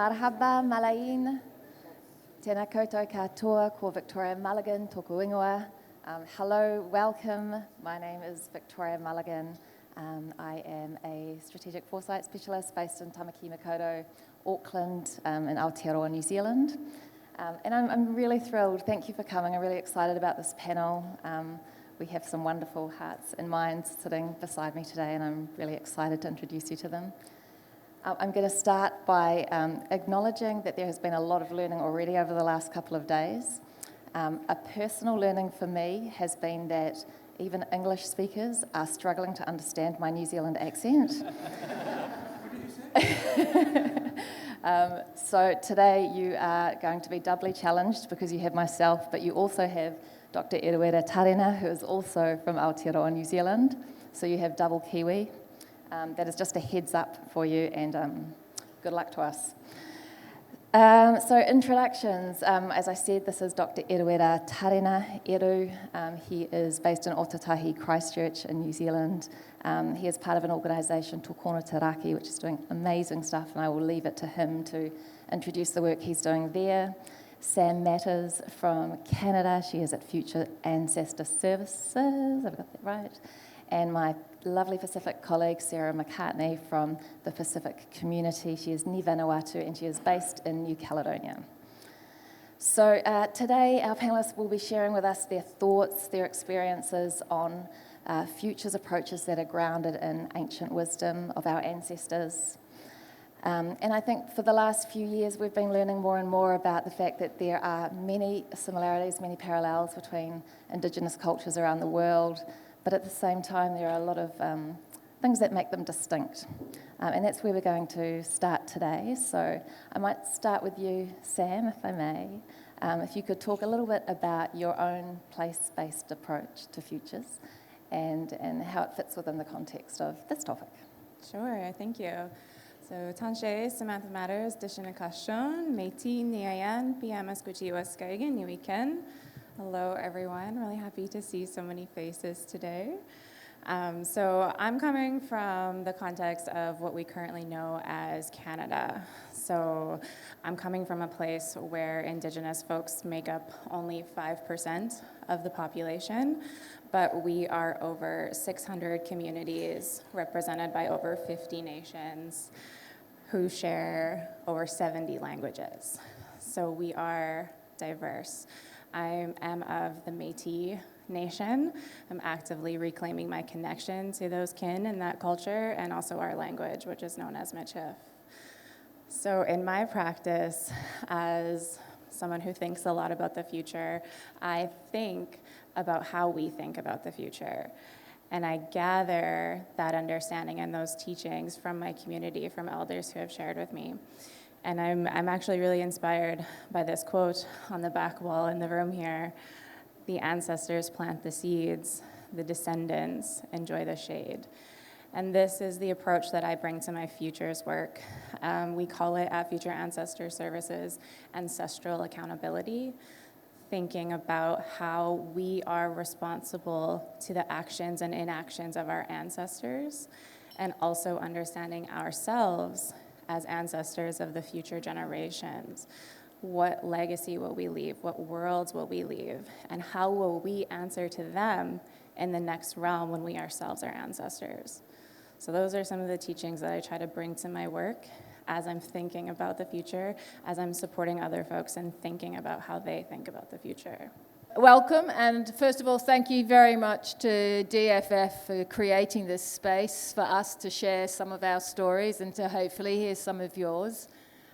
Marhaba, Malain. Tēnā koutou katoa, ko Victoria Mulligan, tōku ingoa. Hello, welcome. My name is Victoria Mulligan. I am a strategic foresight specialist based in Tamaki Makaurau, Auckland, in Aotearoa, New Zealand. And I'm really thrilled. Thank you for coming. I'm really excited about this panel. We have some wonderful hearts and minds sitting beside me today, and I'm really excited to introduce you to them. I'm going to start by acknowledging that there has been a lot of learning already over the last couple of days. A personal learning for me has been that even English speakers are struggling to understand my New Zealand accent. What did you say? So today you are going to be doubly challenged because you have myself, but you also have Dr. Eruera Tarena, who is also from Aotearoa, New Zealand. So you have double Kiwi. That is just a heads up for you, and good luck to us. So introductions. As I said, this is Dr. Eruera Tarena Eru. He is based in Otatahi, Christchurch in New Zealand. He is part of an organisation, Tōkono Taraki, which is doing amazing stuff, and I will leave it to him to introduce the work he's doing there. Sam Matters from Canada. She is at Future Ancestor Services. I've got that right. And my lovely Pacific colleague, Sarah McCartney, from the Pacific community. She is Ni Vanuatu, and she is based in New Caledonia. So today, our panellists will be sharing with us their thoughts, their experiences on futures approaches that are grounded in ancient wisdom of our ancestors. And I think for the last few years, we've been learning more and more about the fact that there are many similarities, many parallels between Indigenous cultures around the world, but at the same time, there are a lot of things that make them distinct. And that's where we're going to start today. So I might start with you, Sam, if I may. If you could talk a little bit about your own place-based approach to futures and how it fits within the context of this topic. Sure, thank you. So Tanshe, Samantha Matters, Dishinakashon, Meiti, Niayan, Piamas Kuchiwaskaigan, Niwiken. Hello, everyone. Really happy to see so many faces today. So I'm coming from the context of what we currently know as Canada. So I'm coming from a place where Indigenous folks make up only 5% of the population, but we are over 600 communities represented by over 50 nations who share over 70 languages. So we are diverse. I am of the Métis Nation. I'm actively reclaiming my connection to those kin and that culture, and also our language, which is known as Michif. So in my practice, as someone who thinks a lot about the future, I think about how we think about the future. And I gather that understanding and those teachings from my community, from elders who have shared with me. And I'm actually really inspired by this quote on the back wall in the room here. The ancestors plant the seeds, the descendants enjoy the shade. And this is the approach that I bring to my futures work. We call it at Future Ancestor Services ancestral accountability, thinking about how we are responsible to the actions and inactions of our ancestors, and also understanding ourselves as ancestors of the future generations. What legacy will we leave? What worlds will we leave? And how will we answer to them in the next realm when we ourselves are ancestors? So those are some of the teachings that I try to bring to my work as I'm thinking about the future, as I'm supporting other folks and thinking about how they think about the future. Welcome, and first of all, thank you very much to DFF for creating this space for us to share some of our stories and to hopefully hear some of yours.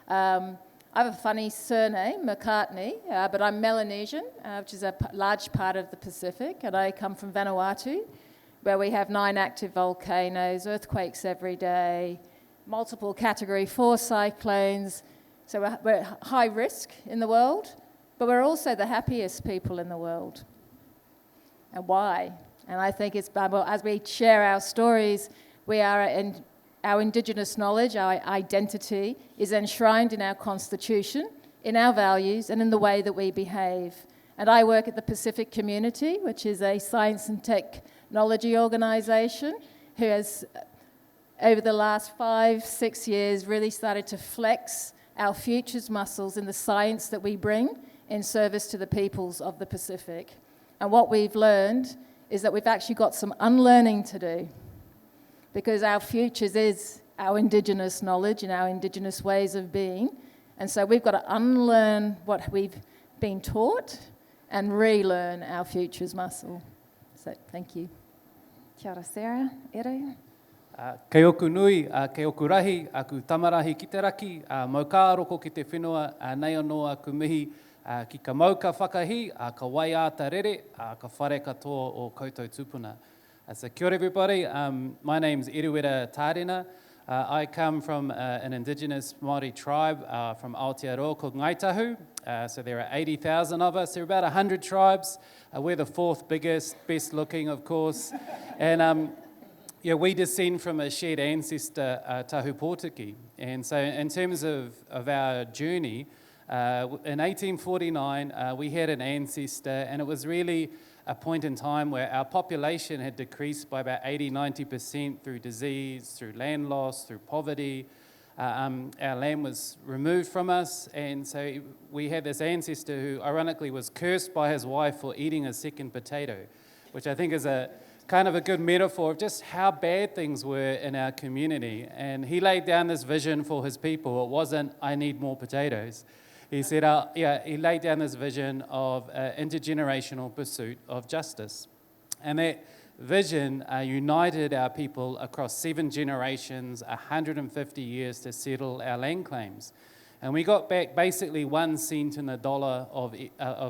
I have a funny surname, McCartney, but I'm Melanesian, which is a large part of the Pacific, and I come from Vanuatu, where we have 9 active volcanoes, earthquakes every day, multiple Category 4 cyclones, so we're high risk in the world. But we're also the happiest people in the world. And why? And I think it's, well, as we share our stories, our Indigenous knowledge, our identity, is enshrined in our constitution, in our values, and in the way that we behave. And I work at the Pacific Community, which is a science and technology organisation, who has, over the last 5-6 years, really started to flex our futures muscles in the science that we bring in service to the peoples of the Pacific. And what we've learned is that we've actually got some unlearning to do, because our futures is our Indigenous knowledge and our Indigenous ways of being. And so we've got to unlearn what we've been taught and relearn our futures muscle. So thank you. Kia ora, Sarah, Eru. Kei oku nui, kei oku rahi, aku tamarahi ki te raki, mau ka roko ki te whenua, nei anō aku mihi, ki ka mau ka whakahi, ka wai āta rere, ka whare katoa o koutou tupuna. So kia ora everybody, my name's Eruera Tārena. I come from an Indigenous Māori tribe from Aotearoa called Ngaitahu. So there are 80,000 of us. There are about 100 tribes. We're the fourth biggest, best looking, of course. And yeah, we descend from a shared ancestor, Tahu Pōtiki. And so in terms of our journey, in 1849, we had an ancestor, and it was really a point in time where our population had decreased by about 80-90% through disease, through land loss, through poverty. Our land was removed from us, and so we had this ancestor who ironically was cursed by his wife for eating a second potato, which I think is a kind of a good metaphor of just how bad things were in our community. And he laid down this vision for his people. It wasn't, I need more potatoes. He said, he laid down this vision of intergenerational pursuit of justice. And that vision united our people across 7 generations, 150 years to settle our land claims. And we got back basically 1 cent in a dollar of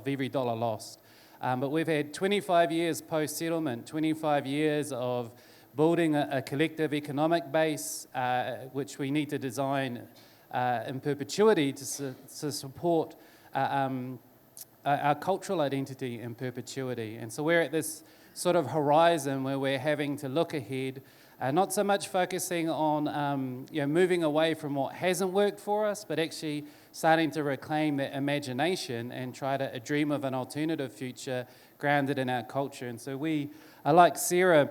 every dollar lost. But we've had 25 years post-settlement, 25 years of building a collective economic base, which we need to design in perpetuity to support our cultural identity in perpetuity. And so we're at this sort of horizon where we're having to look ahead, not so much focusing on moving away from what hasn't worked for us, but actually starting to reclaim that imagination and try to dream of an alternative future grounded in our culture. And so we, like Sarah,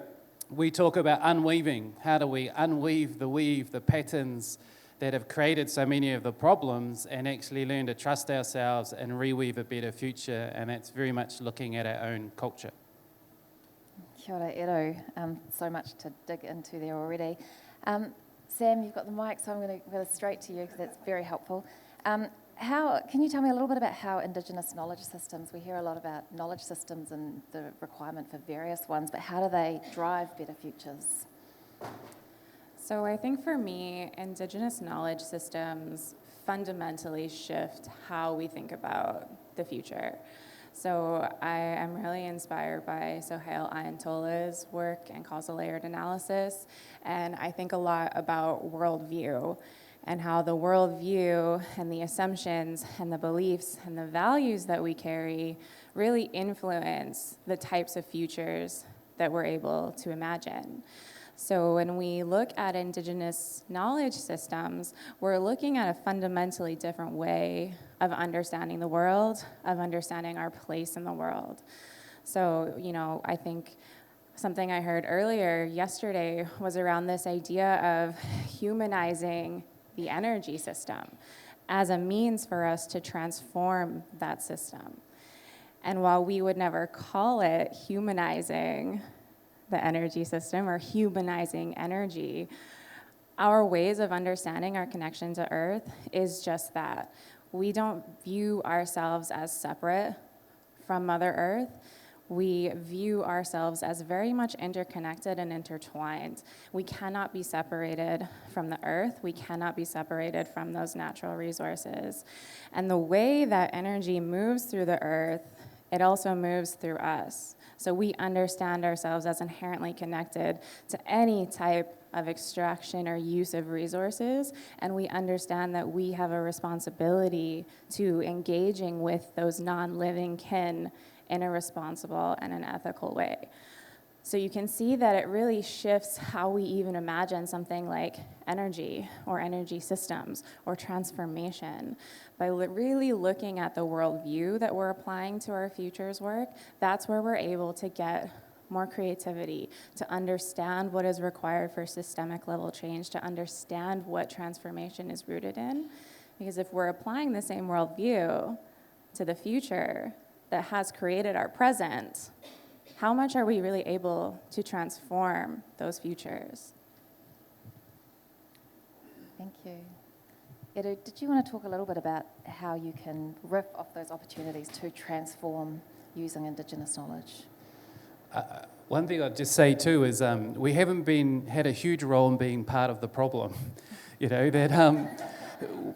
we talk about unweaving. How do we unweave the patterns that have created so many of the problems and actually learn to trust ourselves and reweave a better future? And that's very much looking at our own culture. Kia ora, Eru. So much to dig into there already. Sam, you've got the mic, so I'm going to go straight to you because that's very helpful. Can you tell me a little bit about how Indigenous knowledge systems, we hear a lot about knowledge systems and the requirement for various ones, but how do they drive better futures? So I think for me, Indigenous knowledge systems fundamentally shift how we think about the future. So I am really inspired by Sohail Ayatollah's work and causal layered analysis, and I think a lot about worldview and how the worldview and the assumptions and the beliefs and the values that we carry really influence the types of futures that we're able to imagine. So when we look at Indigenous knowledge systems, we're looking at a fundamentally different way of understanding the world, of understanding our place in the world. So, I think something I heard earlier yesterday was around this idea of humanizing the energy system as a means for us to transform that system. And while we would never call it humanizing the energy system or humanizing energy, our ways of understanding our connection to Earth is just that. We don't view ourselves as separate from Mother Earth. We view ourselves as very much interconnected and intertwined. We cannot be separated from the Earth. We cannot be separated from those natural resources. And the way that energy moves through the Earth, it also moves through us. So we understand ourselves as inherently connected to any type of extraction or use of resources, and we understand that we have a responsibility to engaging with those non-living kin in a responsible and an ethical way. So you can see that it really shifts how we even imagine something like energy or energy systems or transformation. By really looking at the worldview that we're applying to our futures work, that's where we're able to get more creativity, to understand what is required for systemic level change, to understand what transformation is rooted in. Because if we're applying the same worldview to the future that has created our present, how much are we really able to transform those futures? Thank you. Edu, did you want to talk a little bit about how you can riff off those opportunities to transform using Indigenous knowledge? One thing I'd just say too is we haven't had a huge role in being part of the problem. You know, that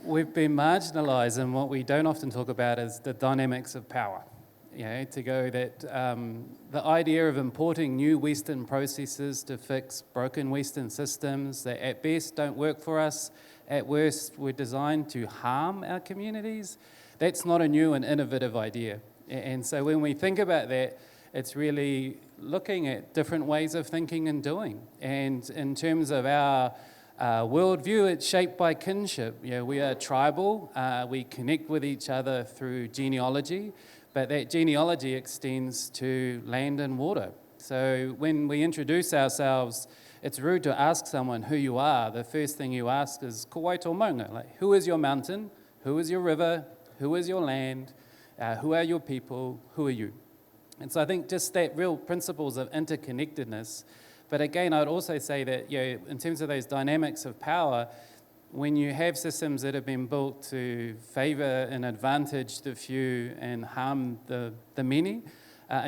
we've been marginalised, and what we don't often talk about is the dynamics of power. You know, to go that the idea of importing new Western processes to fix broken Western systems that at best don't work for us, at worst were designed to harm our communities, that's not a new and innovative idea. And so when we think about that, it's really looking at different ways of thinking and doing. And in terms of our worldview, it's shaped by kinship. You know, we are tribal, we connect with each other through genealogy, but that genealogy extends to land and water. So when we introduce ourselves, it's rude to ask someone who you are. The first thing you ask is, ko wai tō maunga? Like, who is your mountain? Who is your river? Who is your land? Who are your people? Who are you? And so I think just that real principles of interconnectedness. But again, I would also say that, you know, in terms of those dynamics of power, when you have systems that have been built to favour and advantage the few and harm the many,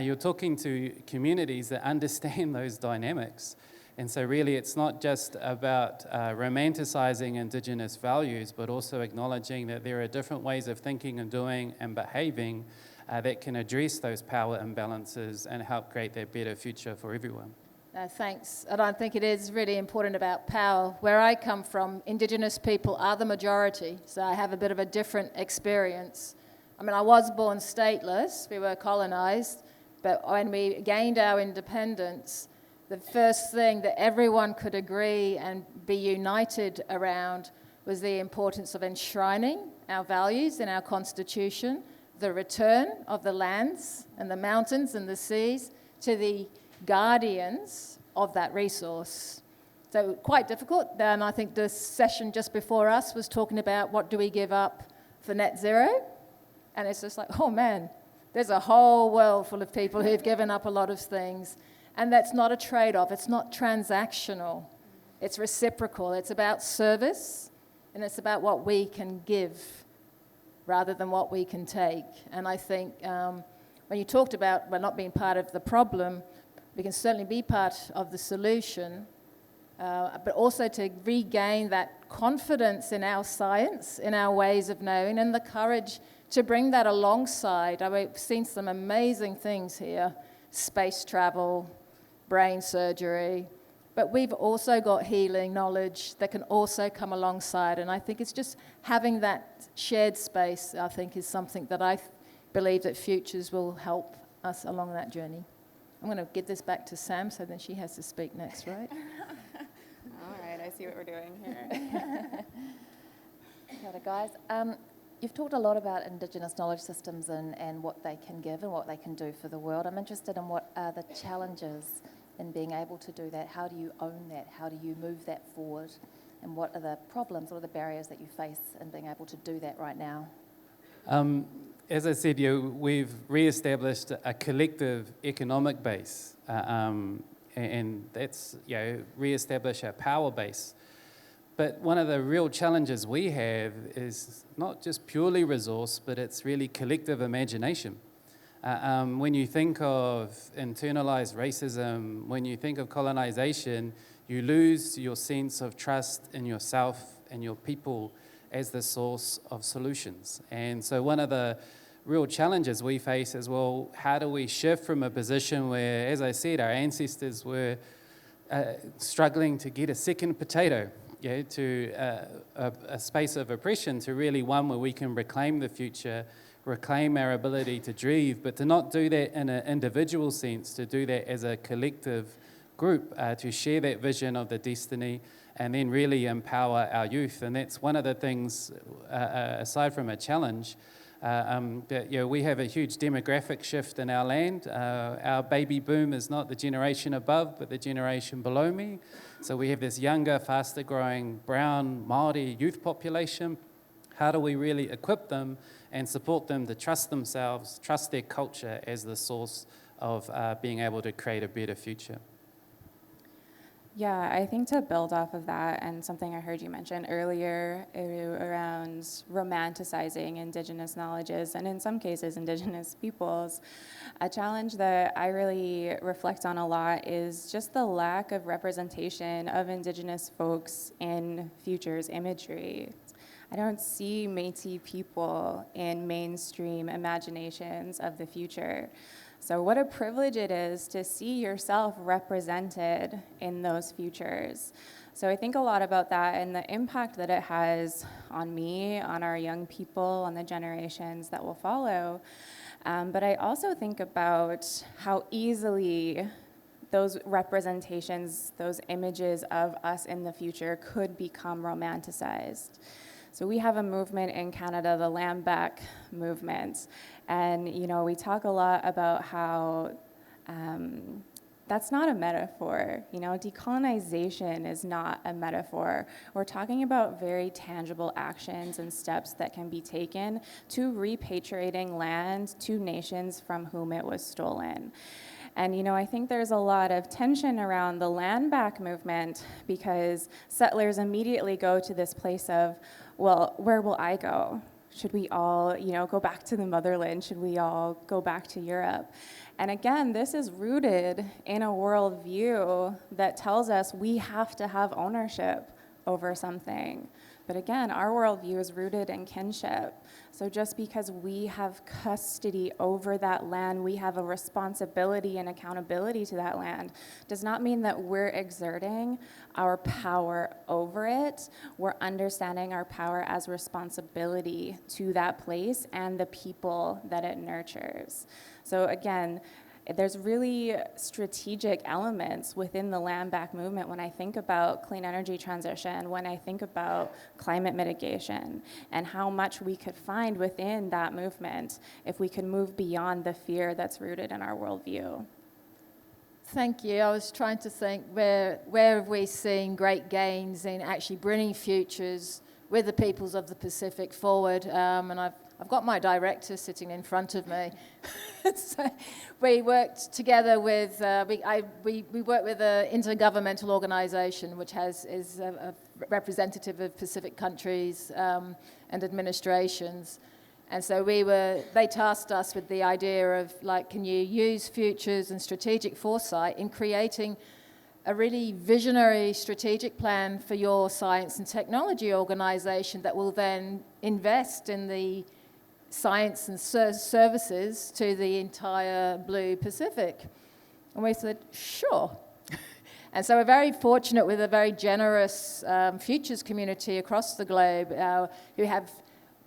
you're talking to communities that understand those dynamics. And so really it's not just about romanticising Indigenous values, but also acknowledging that there are different ways of thinking and doing and behaving that can address those power imbalances and help create that better future for everyone. Thanks. And I think it is really important about power. Where I come from, Indigenous people are the majority, so I have a bit of a different experience. I mean, I was born stateless, we were colonised, but when we gained our independence, the first thing that everyone could agree and be united around was the importance of enshrining our values in our constitution, the return of the lands and the mountains and the seas to the guardians of that resource. So quite difficult. And I think this session just before us was talking about what do we give up for net zero? And it's just like, oh man, there's a whole world full of people who've given up a lot of things. And that's not a trade-off. It's not transactional. It's reciprocal. It's about service, and it's about what we can give rather than what we can take. And I think when you talked about not being part of the problem, we can certainly be part of the solution, but also to regain that confidence in our science, in our ways of knowing, and the courage to bring that alongside. We've seen some amazing things here, space travel, brain surgery, but we've also got healing knowledge that can also come alongside. And I think it's just having that shared space, I think, is something that I believe that futures will help us along that journey. I'm going to give this back to Sam, so then she has to speak next, right? All right, I see what we're doing here. Kia ora, guys. You've talked a lot about Indigenous knowledge systems and what they can give and what they can do for the world. I'm interested in what are the challenges in being able to do that. How do you own that? How do you move that forward? And what are the problems, what are the barriers that you face in being able to do that right now? As I said, we've re-established a collective economic base, and that's re-establish our power base. But one of the real challenges we have is not just purely resource, but it's really collective imagination. When you think of internalized racism, when you think of colonization, you lose your sense of trust in yourself and your people as the source of solutions. And so one of the real challenges we face is, well, how do we shift from a position where, as I said, our ancestors were struggling to get a second potato, to a space of oppression, to really one where we can reclaim the future, reclaim our ability to dream, but to not do that in an individual sense, to do that as a collective group, to share that vision of the destiny and then really empower our youth. And that's one of the things, aside from a challenge, that we have a huge demographic shift in our land. Our baby boom is not the generation above, but the generation below me. So we have this younger, faster growing brown Māori youth population. How do we really equip them and support them to trust themselves, trust their culture as the source of being able to create a better future? Yeah, I think to build off of that, and something I heard you mention earlier around romanticizing Indigenous knowledges, and in some cases, Indigenous peoples, a challenge that I really reflect on a lot is just the lack of representation of Indigenous folks in futures imagery. I don't see Métis people in mainstream imaginations of the future. So what a privilege it is to see yourself represented in those futures. So I think a lot about that and the impact that it has on me, on our young people, on the generations that will follow. But I also think about how easily those representations, those images of us in the future could become romanticized. So we have a movement in Canada, the Land Back movement, and we talk a lot about how that's not a metaphor. Decolonization is not a metaphor. We're talking about very tangible actions and steps that can be taken to repatriating land to nations from whom it was stolen. And I think there's a lot of tension around the land back movement because settlers immediately go to this place of, well, where will I go? Should we all, go back to the motherland? Should we all go back to Europe? And again, this is rooted in a worldview that tells us we have to have ownership over something. But again, our worldview is rooted in kinship. So just because we have custody over that land, we have a responsibility and accountability to that land, does not mean that we're exerting our power over it. We're understanding our power as responsibility to that place and the people that it nurtures. So again, there's really strategic elements within the land back movement when I think about clean energy transition, when I think about climate mitigation, and how much we could find within that movement if we could move beyond the fear that's rooted in our worldview. Thank you. I was trying to think where have we seen great gains in actually bringing futures with the peoples of the Pacific forward, and I've got my director sitting in front of me. So we worked together with, we work with an intergovernmental organization which is a representative of Pacific countries and administrations. And so they tasked us with the idea of, can you use futures and strategic foresight in creating a really visionary strategic plan for your science and technology organization that will then invest in the science and services to the entire Blue Pacific. And we said, sure. And so we're very fortunate with a very generous futures community across the globe who have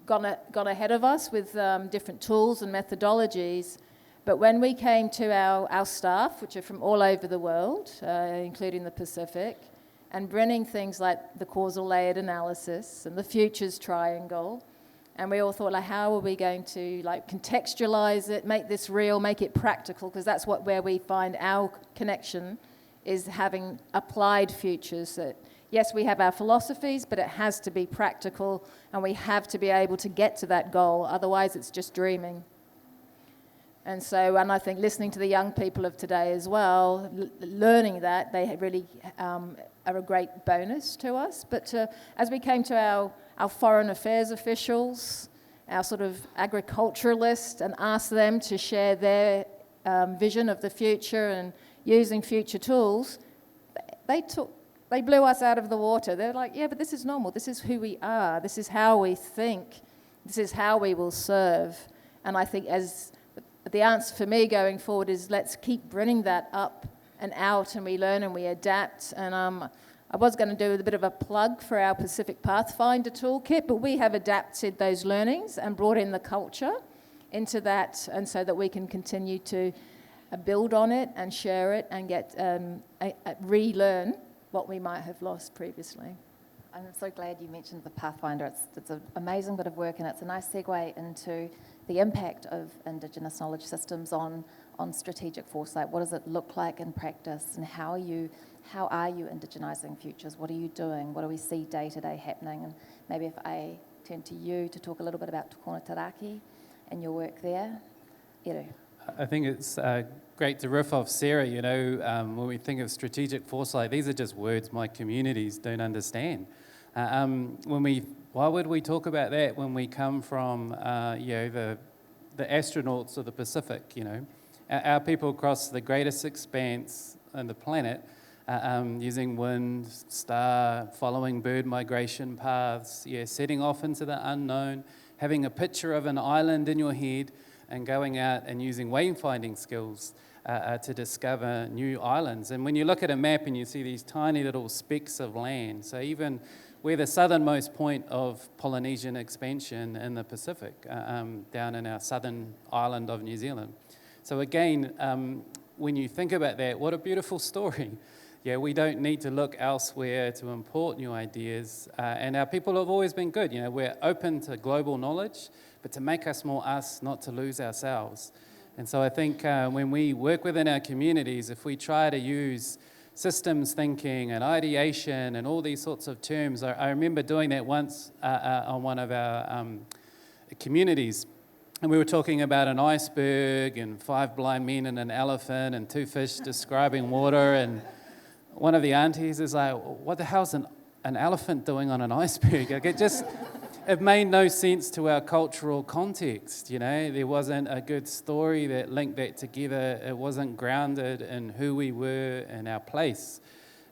gone ahead of us with different tools and methodologies. But when we came to our staff, which are from all over the world, including the Pacific, and bringing things like the causal layered analysis and the futures triangle, and we all thought, how are we going to contextualize it, make this real, make it practical, because that's where we find our connection is having applied futures. That yes, we have our philosophies, but it has to be practical, and we have to be able to get to that goal. Otherwise, it's just dreaming. And so, and I think listening to the young people of today as well, learning that, they really are a great bonus to us. But as we came to our foreign affairs officials, our sort of agriculturalists, and asked them to share their vision of the future and using future tools, they blew us out of the water. They're like, yeah, but this is normal. This is who we are. This is how we think. This is how we will serve. And I think the answer for me going forward is let's keep bringing that up and out, and we learn and we adapt. And I was going to do a bit of a plug for our Pacific Pathfinder toolkit, but we have adapted those learnings and brought in the culture into that, and so that we can continue to build on it and share it and get relearn what we might have lost previously. I'm so glad you mentioned the Pathfinder. It's an amazing bit of work, and it's a nice segue into the impact of Indigenous knowledge systems on strategic foresight. What does it look like in practice, and how are you indigenizing futures? What are you doing? What do we see day to day happening? And maybe if I turn to you to talk a little bit about Tōkona Taraki and your work there. Eru. I think it's great to riff off Sarah, you know, when we think of strategic foresight, these are just words my communities don't understand. Why would we talk about that when we come from, the astronauts of the Pacific, you know? Our people cross the greatest expanse on the planet using wind, star, following bird migration paths, setting off into the unknown, having a picture of an island in your head and going out and using wayfinding skills to discover new islands. And when you look at a map and you see these tiny little specks of land, so even we're the southernmost point of Polynesian expansion in the Pacific, down in our southern island of New Zealand. So again, when you think about that, what a beautiful story. Yeah, we don't need to look elsewhere to import new ideas. And our people have always been good. You know, we're open to global knowledge, but to make us more us, not to lose ourselves. And so I think when we work within our communities, if we try to use systems thinking and ideation and all these sorts of terms, I remember doing that once on one of our communities. And we were talking about an iceberg and 5 blind men and an elephant and 2 fish describing water. And one of the aunties is like, what the hell's an elephant doing on an iceberg? Like it made no sense to our cultural context, you know. There wasn't a good story that linked that together. It wasn't grounded in who we were and our place.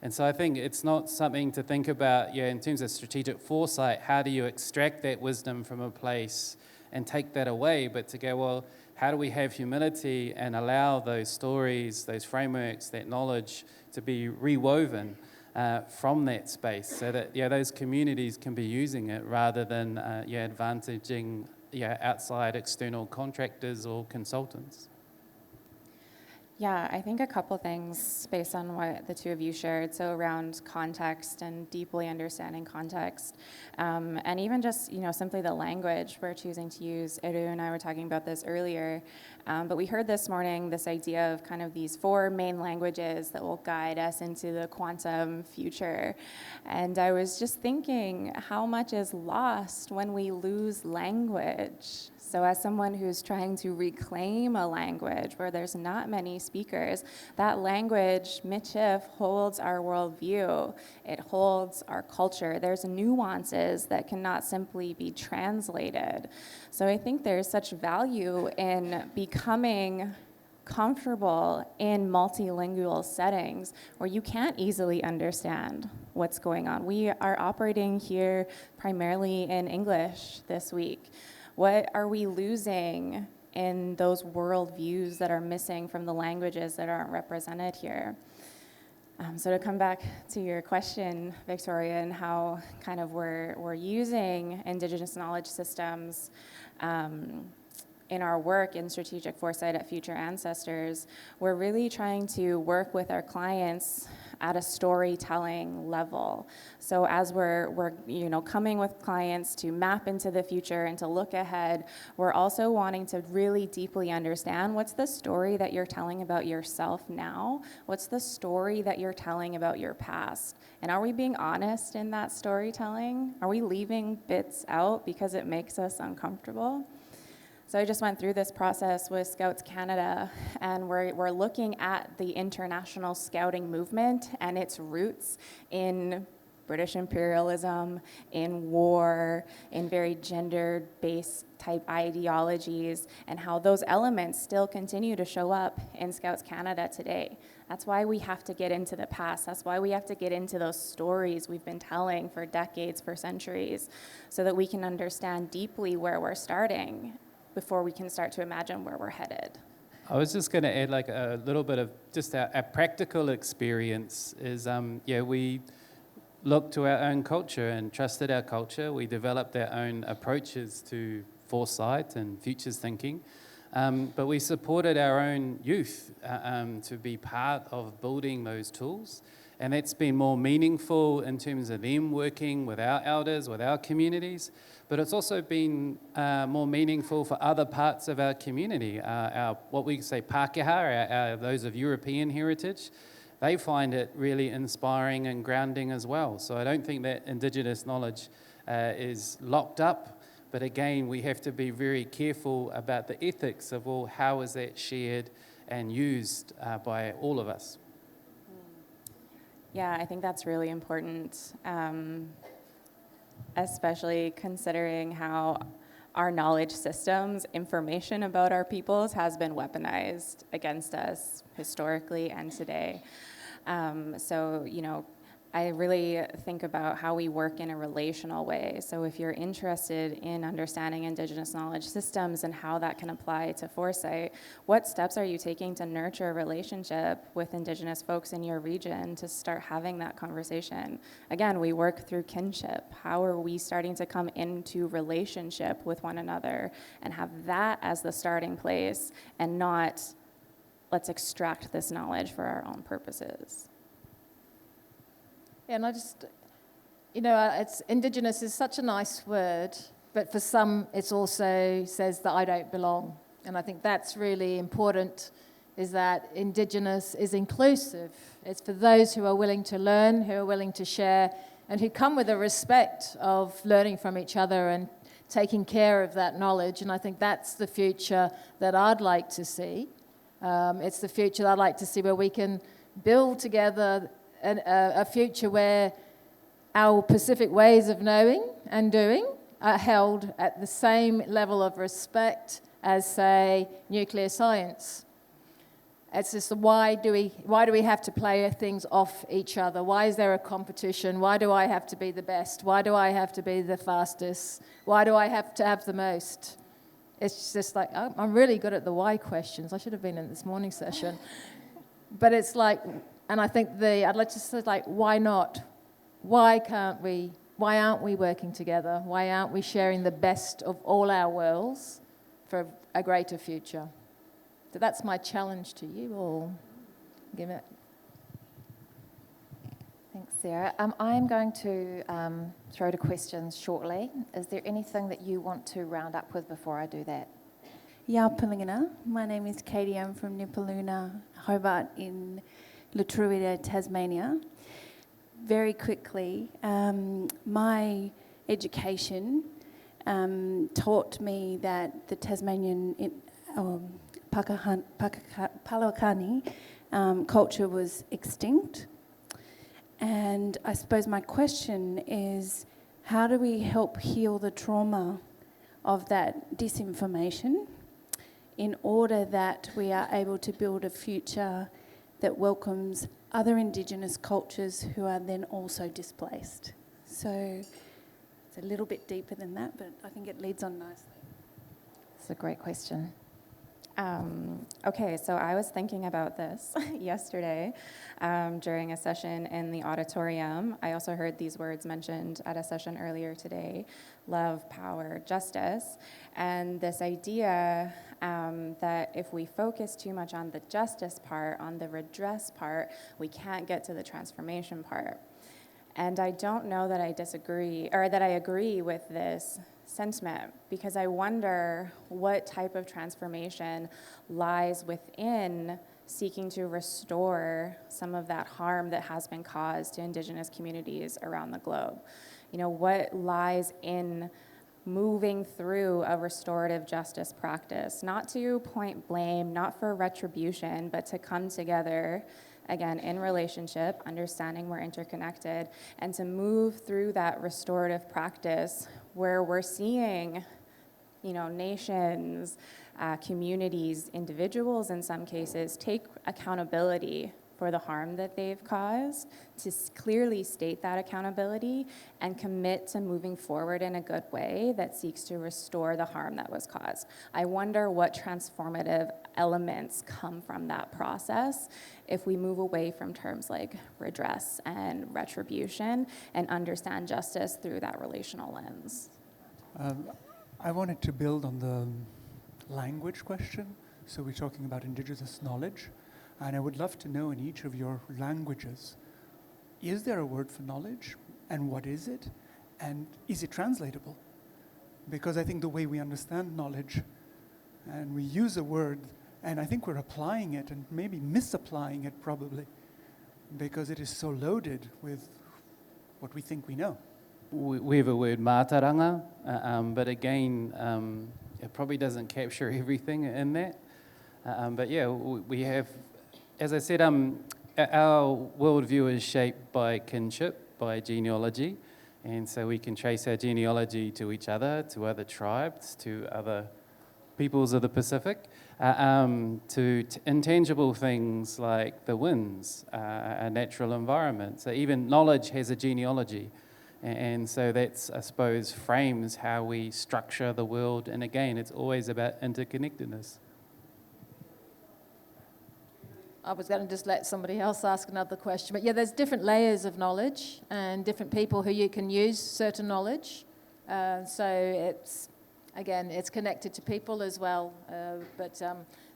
And so I think it's not something to think about, in terms of strategic foresight, how do you extract that wisdom from a place and take that away, but to go, well, how do we have humility and allow those stories, those frameworks, that knowledge to be rewoven from that space so that those communities can be using it rather than advantaging outside external contractors or consultants. Yeah, I think a couple things based on what the two of you shared. So around context and deeply understanding context, and even just simply the language we're choosing to use. Eru and I were talking about this earlier, but we heard this morning this idea of kind of these 4 main languages that will guide us into the quantum future. And I was just thinking how much is lost when we lose language. So as someone who's trying to reclaim a language where there's not many speakers, that language, michif, holds our worldview. It holds our culture. There's nuances that cannot simply be translated. So I think there's such value in becoming comfortable in multilingual settings where you can't easily understand what's going on. We are operating here primarily in English this week. What are we losing in those worldviews that are missing from the languages that aren't represented here? So to come back to your question, Victoria, and how kind of we're using Indigenous knowledge systems in our work in strategic foresight at Future Ancestors, we're really trying to work with our clients at a storytelling level. So as we're coming with clients to map into the future and to look ahead, we're also wanting to really deeply understand what's the story that you're telling about yourself now? What's the story that you're telling about your past? And are we being honest in that storytelling? Are we leaving bits out because it makes us uncomfortable? So I just went through this process with Scouts Canada, and we're looking at the international scouting movement and its roots in British imperialism, in war, in very gender-based type ideologies, and how those elements still continue to show up in Scouts Canada today. That's why we have to get into the past. That's why we have to get into those stories we've been telling for decades, for centuries, so that we can understand deeply where we're starting before we can start to imagine where we're headed. I was just going to add like a little bit of just our practical experience is, we looked to our own culture and trusted our culture. We developed our own approaches to foresight and futures thinking, but we supported our own youth to be part of building those tools. And that's been more meaningful in terms of them working with our elders, with our communities, but it's also been more meaningful for other parts of our community. Our what we say Pākehā, those of European heritage, they find it really inspiring and grounding as well. So I don't think that Indigenous knowledge is locked up. But again, we have to be very careful about the ethics of, well, how is that shared and used by all of us? Yeah, I think that's really important, especially considering how our knowledge systems, information about our peoples has been weaponized against us historically and today. So, you know, I really think about how we work in a relational way. So if you're interested in understanding Indigenous knowledge systems and how that can apply to Foresight, what steps are you taking to nurture a relationship with Indigenous folks in your region to start having that conversation? Again, we work through kinship. How are we starting to come into relationship with one another and have that as the starting place and not, let's extract this knowledge for our own purposes? And I just, you know, it's Indigenous is such a nice word, but for some it's also says that I don't belong. And I think that's really important, is that Indigenous is inclusive. It's for those who are willing to learn, who are willing to share, and who come with a respect of learning from each other and taking care of that knowledge. And I think that's the future that I'd like to see. It's the future that I'd like to see where we can build together a future where our Pacific ways of knowing and doing are held at the same level of respect as, say, nuclear science. It's just why do we have to play things off each other? Why is there a competition? Why do I have to be the best? Why do I have to be the fastest? Why do I have to have the most? It's just like, I'm really good at the why questions. I should have been in this morning session. But it's like, and I think I'd like to say, like, why not? Why can't we? Why aren't we working together? Why aren't we sharing the best of all our worlds for a greater future? So that's my challenge to you all. Give it. Thanks, Sarah. I'm going to throw to questions shortly. Is there anything that you want to round up with before I do that? Yawpalingana. My name is Katie. I'm from Nipaluna, Hobart in Lutruwita, Tasmania. Very quickly, my education taught me that the Tasmanian Palawakani culture was extinct. And I suppose my question is, how do we help heal the trauma of that disinformation in order that we are able to build a future that welcomes other Indigenous cultures who are then also displaced? So it's a little bit deeper than that, but I think it leads on nicely. It's a great question. Okay, so I was thinking about this yesterday during a session in the auditorium. I also heard these words mentioned at a session earlier today: love, power, justice. And this idea that if we focus too much on the justice part, on the redress part, we can't get to the transformation part. And I don't know that I disagree, or that I agree with this sentiment, because I wonder what type of transformation lies within seeking to restore some of that harm that has been caused to Indigenous communities around the globe. You know, what lies in moving through a restorative justice practice, not to point blame, not for retribution, but to come together, again, in relationship, understanding we're interconnected, and to move through that restorative practice where we're seeing, you know, nations, communities, individuals in some cases, take accountability for the harm that they've caused, to clearly state that accountability and commit to moving forward in a good way that seeks to restore the harm that was caused. I wonder what transformative elements come from that process if we move away from terms like redress and retribution and understand justice through that relational lens. I wanted to build on the language question. So we're talking about Indigenous knowledge. And I would love to know in each of your languages, is there a word for knowledge? And what is it? And is it translatable? Because I think the way we understand knowledge, and we use a word, and I think we're applying it and maybe misapplying it probably, because it is so loaded with what we think we know. we have a word mātaranga, but again, it probably doesn't capture everything in that. But yeah, we have, as I said, our worldview is shaped by kinship, by genealogy, and so we can trace our genealogy to each other, to other tribes, to other peoples of the Pacific, to intangible things like the winds, a natural environment. So even knowledge has a genealogy. And so that's, I suppose, frames how we structure the world. And again, it's always about interconnectedness. I was going to just let somebody else ask another question. But yeah, there's different layers of knowledge and different people who you can use certain knowledge. So it's, again, it's connected to people as well. But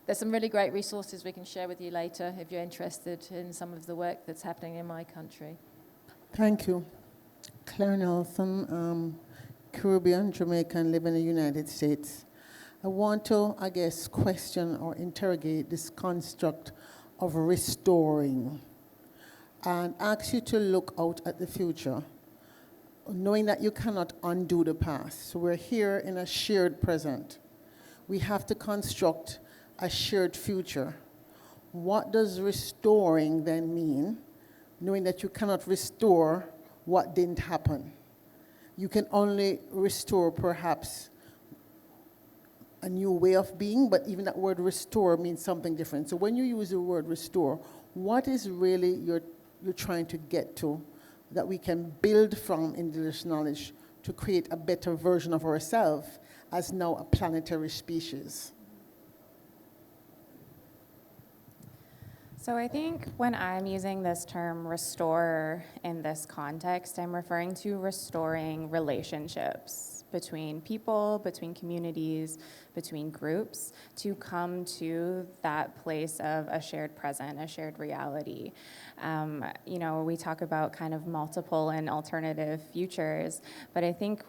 there's some really great resources we can share with you later if you're interested in some of the work that's happening in my country. Thank you. Claire Nelson, Caribbean, Jamaican, live in the United States. I want to, I guess, question or interrogate this construct of restoring and ask you to look out at the future, knowing that you cannot undo the past. So we're here in a shared present. We have to construct a shared future. What does restoring then mean, knowing that you cannot restore what didn't happen? You can only restore perhaps a new way of being, but even that word restore means something different. So when you use the word restore, what is really you're trying to get to that we can build from Indigenous knowledge to create a better version of ourselves as now a planetary species? So I think when I'm using this term restore in this context, I'm referring to restoring relationships between people, between communities, between groups, to come to that place of a shared present, a shared reality. We talk about kind of multiple and alternative futures, but I think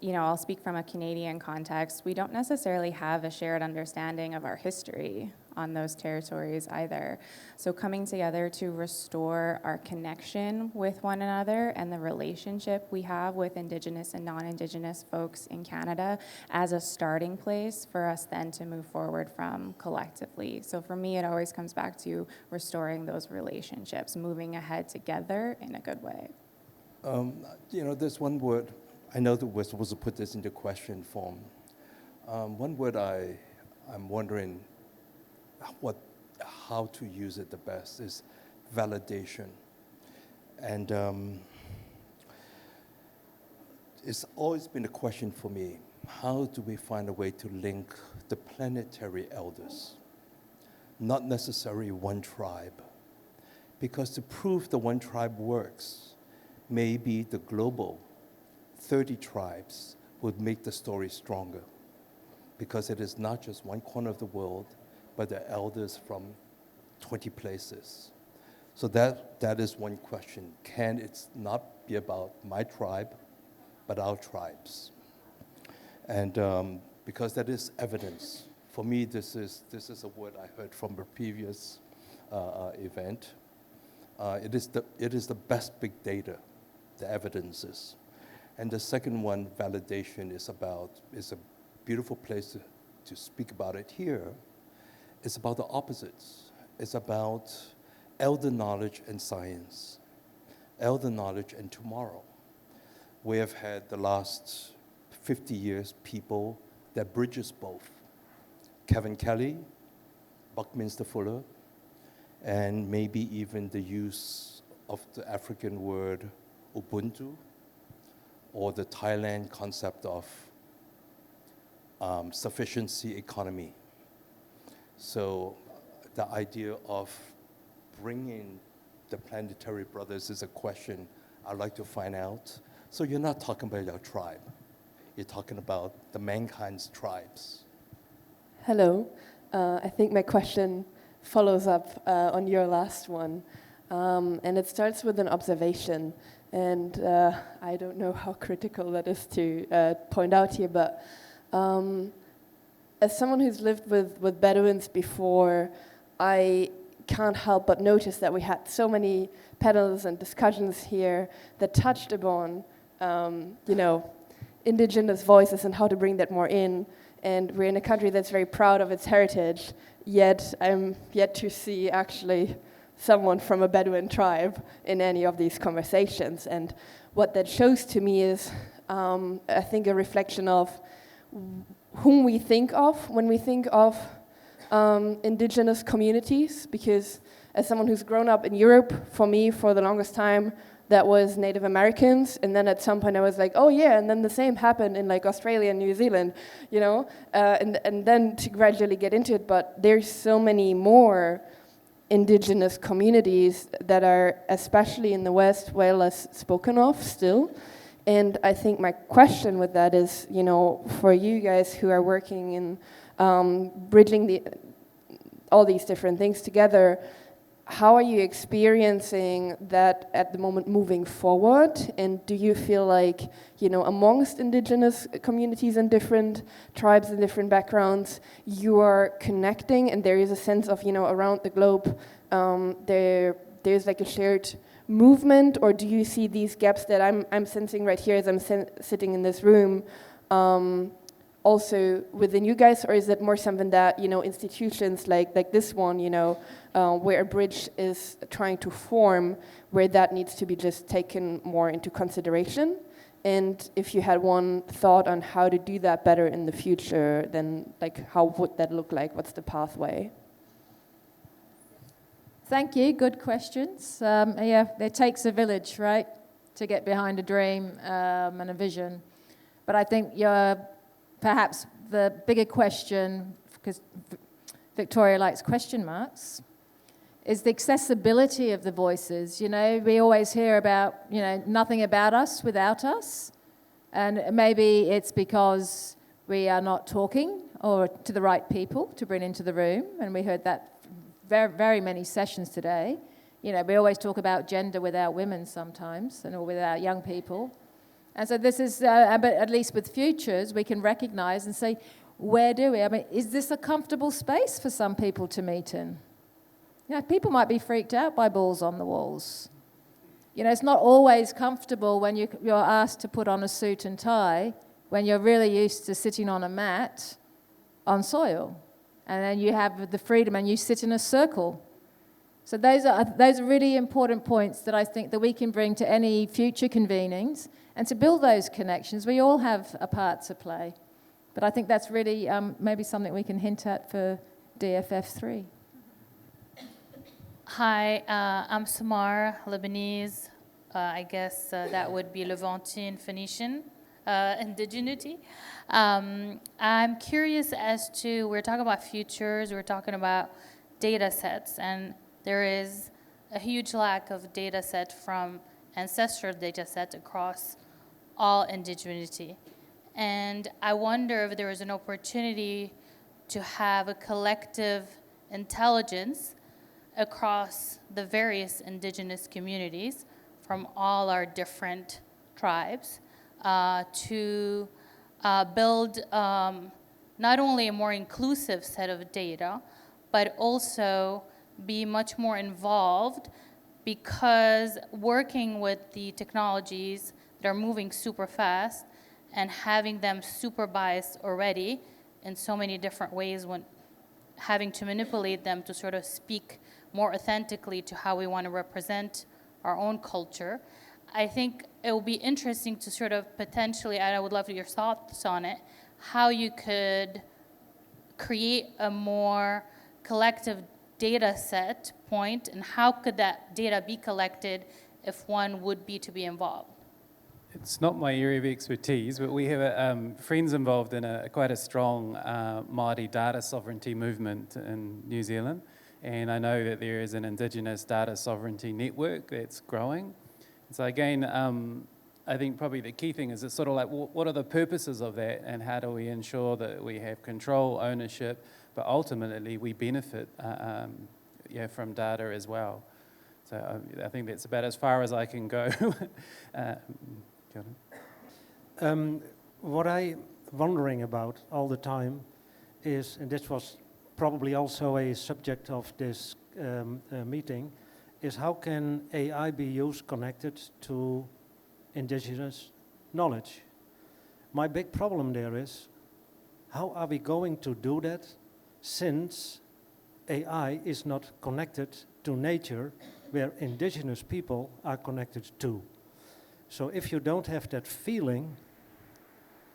I'll speak from a Canadian context. We don't necessarily have a shared understanding of our history on those territories either. So coming together to restore our connection with one another and the relationship we have with Indigenous and non-Indigenous folks in Canada as a starting place for us then to move forward from collectively. So for me, it always comes back to restoring those relationships, moving ahead together in a good way. There's one word. I know that we're supposed to put this into question form. One word I'm wondering how to use it the best is validation. And it's always been a question for me, how do we find a way to link the planetary elders, not necessarily one tribe? Because to prove the one tribe works, maybe the global 30 tribes would make the story stronger, because it is not just one corner of the world, but the elders from 20 places. So that is one question. Can it not be about my tribe, but our tribes? And because that is evidence. For me, this is a word I heard from a previous event. It is the best big data, the evidences. And the second one, validation, is a beautiful place to speak about it here. It's about the opposites. It's about elder knowledge and science, elder knowledge and tomorrow. We have had the last 50 years people that bridges both. Kevin Kelly, Buckminster Fuller, and maybe even the use of the African word Ubuntu, or the Thailand concept of sufficiency economy. So the idea of bringing the planetary brothers is a question I'd like to find out. So you're not talking about your tribe. You're talking about the mankind's tribes. Hello. I think my question follows up on your last one. And it starts with an observation. And I don't know how critical that is to point out here, but as someone who's lived with Bedouins before, I can't help but notice that we had so many panels and discussions here that touched upon Indigenous voices and how to bring that more in. And we're in a country that's very proud of its heritage, yet I'm yet to see actually someone from a Bedouin tribe in any of these conversations. And what that shows to me is, I think, a reflection of whom we think of when we think of indigenous communities, because as someone who's grown up in Europe, for me, for the longest time, that was Native Americans, and then at some point I was like, oh yeah, and then the same happened in like Australia and New Zealand, and then to gradually get into it, but there's so many more indigenous communities that are, especially in the West, way less spoken of still. And I think my question with that is, for you guys who are working in bridging all these different things together, how are you experiencing that at the moment moving forward? And do you feel like, amongst indigenous communities and different tribes and different backgrounds, you are connecting and there is a sense of, around the globe, there's like a shared movement? Or do you see these gaps that I'm sensing right here as I'm sitting in this room also within you guys? Or is it more something that, institutions like this one, where a bridge is trying to form, where that needs to be just taken more into consideration? And if you had one thought on how to do that better in the future, then how would that look like? What's the pathway? Thank you, good questions. It takes a village, right, to get behind a dream and a vision. But I think perhaps the bigger question, because Victoria likes question marks, is the accessibility of the voices. We always hear about, nothing about us without us. And maybe it's because we are not talking or to the right people to bring into the room. And we heard that very, very many sessions today. We always talk about gender without women sometimes, or without young people. And so this is, but at least with futures, we can recognize and say, where do we? Is this a comfortable space for some people to meet in? People might be freaked out by balls on the walls. It's not always comfortable when you're asked to put on a suit and tie, when you're really used to sitting on a mat on soil. And then you have the freedom and you sit in a circle. So those are really important points that I think that we can bring to any future convenings. And to build those connections, we all have a part to play. But I think that's really maybe something we can hint at for DFF3. Hi, I'm Samar, Lebanese. I guess that would be Levantine Phoenician, indigeneity. I'm curious as to, we're talking about futures, we're talking about data sets, and there is a huge lack of data set from ancestral data set across all indigeneity. And I wonder if there is an opportunity to have a collective intelligence across the various indigenous communities from all our different tribes to build not only a more inclusive set of data, but also be much more involved, because working with the technologies that are moving super fast and having them super biased already in so many different ways, when having to manipulate them to sort of speak more authentically to how we want to represent our own culture. I think it will be interesting to sort of potentially, and I would love your thoughts on it, how you could create a more collective data set point, and how could that data be collected if one would be to be involved? It's not my area of expertise, but we have friends involved in quite a strong Māori data sovereignty movement in New Zealand. And I know that there is an Indigenous data sovereignty network that's growing. So again, I think probably the key thing is it's sort of like, what are the purposes of that, and how do we ensure that we have control, ownership, but ultimately we benefit from data as well. So I think that's about as far as I can go. What I'm wondering about all the time is, and this was probably also a subject of this meeting, is how can AI be used connected to indigenous knowledge. My big problem there is, how are we going to do that since AI is not connected to nature where indigenous people are connected to? So if you don't have that feeling,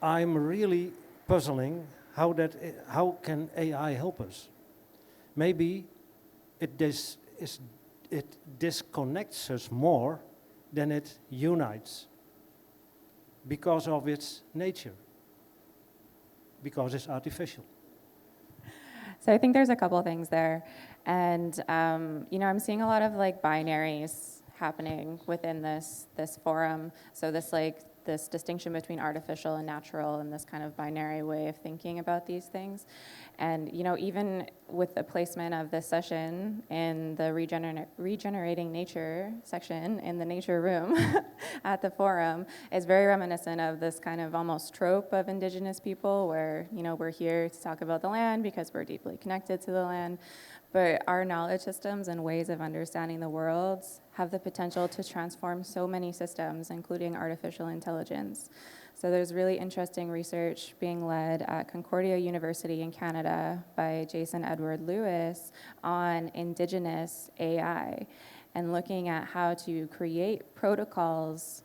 I'm really puzzling how can AI help us? Maybe it disconnects us more than it unites because of its nature, because it's artificial. So I think there's a couple things there. And, I'm seeing a lot of like binaries happening within this forum. So this distinction between artificial and natural and this kind of binary way of thinking about these things. And, even with the placement of this session in the regenerating nature section in the nature room at the forum is very reminiscent of this kind of almost trope of Indigenous people where, we're here to talk about the land because we're deeply connected to the land. But our knowledge systems and ways of understanding the world have the potential to transform so many systems, including artificial intelligence. So there's really interesting research being led at Concordia University in Canada by Jason Edward Lewis on Indigenous AI and looking at how to create protocols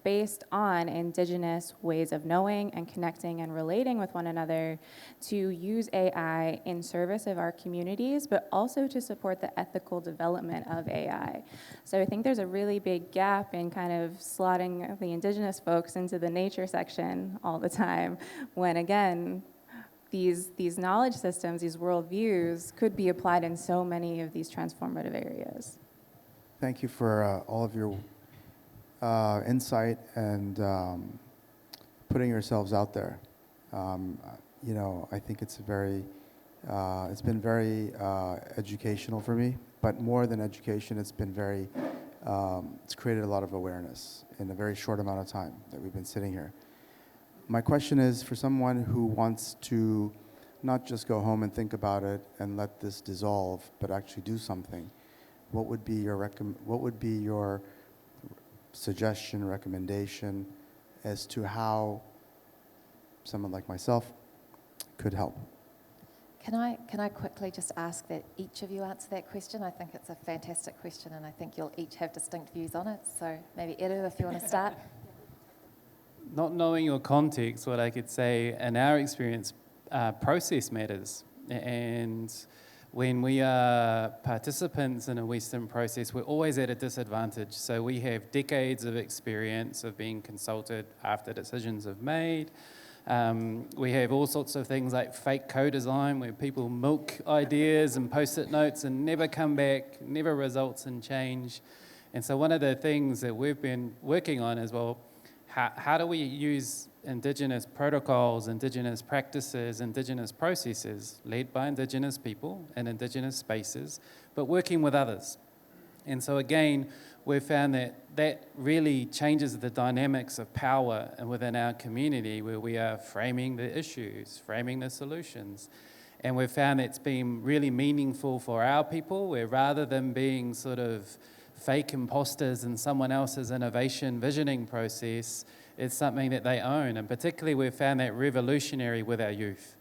based on Indigenous ways of knowing and connecting and relating with one another to use AI in service of our communities, but also to support the ethical development of AI. So I think there's a really big gap in kind of slotting the Indigenous folks into the nature section all the time, when again, these knowledge systems, these worldviews could be applied in so many of these transformative areas. Thank you for all of your insight and putting yourselves out there. I think it's been very educational for me, but more than education, it's been it's created a lot of awareness in a very short amount of time that we've been sitting here. My question is for someone who wants to not just go home and think about it and let this dissolve, but actually do something. What would be your suggestion, recommendation as to how someone like myself could help? Can I quickly just ask that each of you answer that question? I think it's a fantastic question, and I think you'll each have distinct views on it. So maybe Eru, if you want to start. Not knowing your context, what I could say, in our experience, process matters. And when we are participants in a Western process, we're always at a disadvantage. So we have decades of experience of being consulted after decisions are made. We have all sorts of things like fake co-design, where people milk ideas and post-it notes and never come back, never results in change. And so one of the things that we've been working on is, well, how do we use Indigenous protocols, Indigenous practices, Indigenous processes led by Indigenous people in Indigenous spaces, but working with others? And so again, we've found that really changes the dynamics of power within our community, where we are framing the issues, framing the solutions. And we've found it's been really meaningful for our people, where rather than being sort of fake imposters in someone else's innovation visioning process, it's something that they own. And particularly we've found that revolutionary with our youth.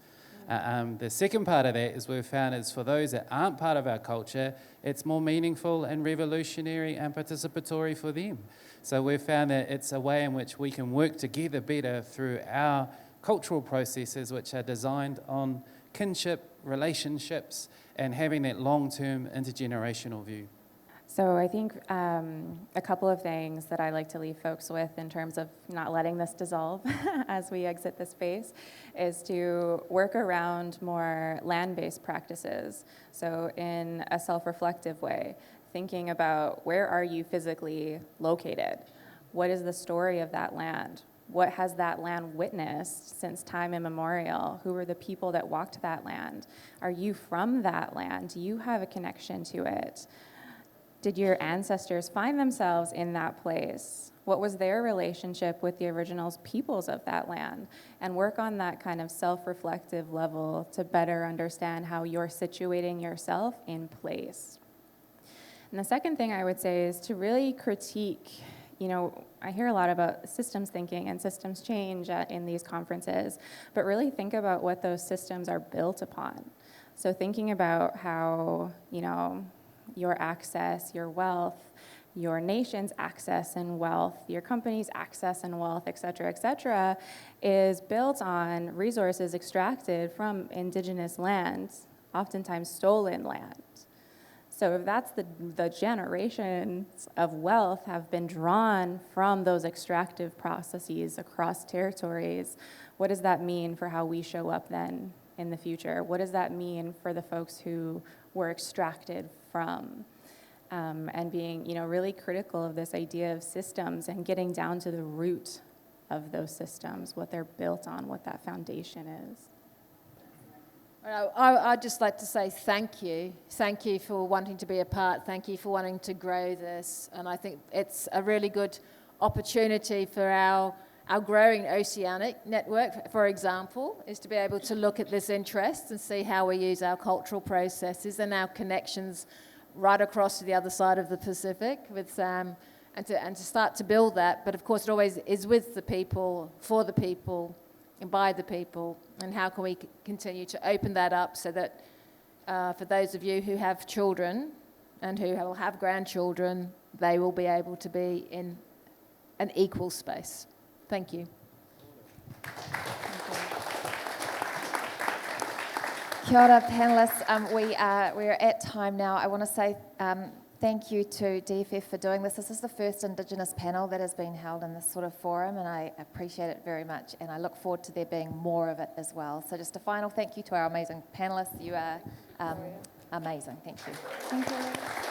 The second part of that is we've found is for those that aren't part of our culture, it's more meaningful and revolutionary and participatory for them. So we've found that it's a way in which we can work together better through our cultural processes, which are designed on kinship, relationships, and having that long-term intergenerational view. So I think a couple of things that I like to leave folks with in terms of not letting this dissolve as we exit the space is to work around more land-based practices. So in a self-reflective way, thinking about where are you physically located? What is the story of that land? What has that land witnessed since time immemorial? Who are the people that walked that land? Are you from that land? Do you have a connection to it? Did your ancestors find themselves in that place? What was their relationship with the original peoples of that land? And work on that kind of self-reflective level to better understand how you're situating yourself in place. And the second thing I would say is to really critique I hear a lot about systems thinking and systems change in these conferences, but really think about what those systems are built upon. So thinking about how, your access, your wealth, your nation's access and wealth, your company's access and wealth, et cetera, is built on resources extracted from indigenous lands, oftentimes stolen land. So if that's the generations of wealth have been drawn from those extractive processes across territories, what does that mean for how we show up then in the future? What does that mean for the folks who were extracted from? And being, really critical of this idea of systems and getting down to the root of those systems, what they're built on, what that foundation is. I'd just like to say thank you. Thank you for wanting to be a part. Thank you for wanting to grow this. And I think it's a really good opportunity for our growing oceanic network, for example, is to be able to look at this interest and see how we use our cultural processes and our connections right across to the other side of the Pacific with and to start to build that. But of course, it always is with the people, for the people, and by the people, and how can we continue to open that up so that for those of you who have children and who will have grandchildren, they will be able to be in an equal space. Thank you. Kia ora, panellists. We are at time now. I want to say thank you to DFF for doing this. This is the first Indigenous panel that has been held in this sort of forum, and I appreciate it very much, and I look forward to there being more of it as well. So just a final thank you to our amazing panellists. You are amazing. Thank you. Thank you.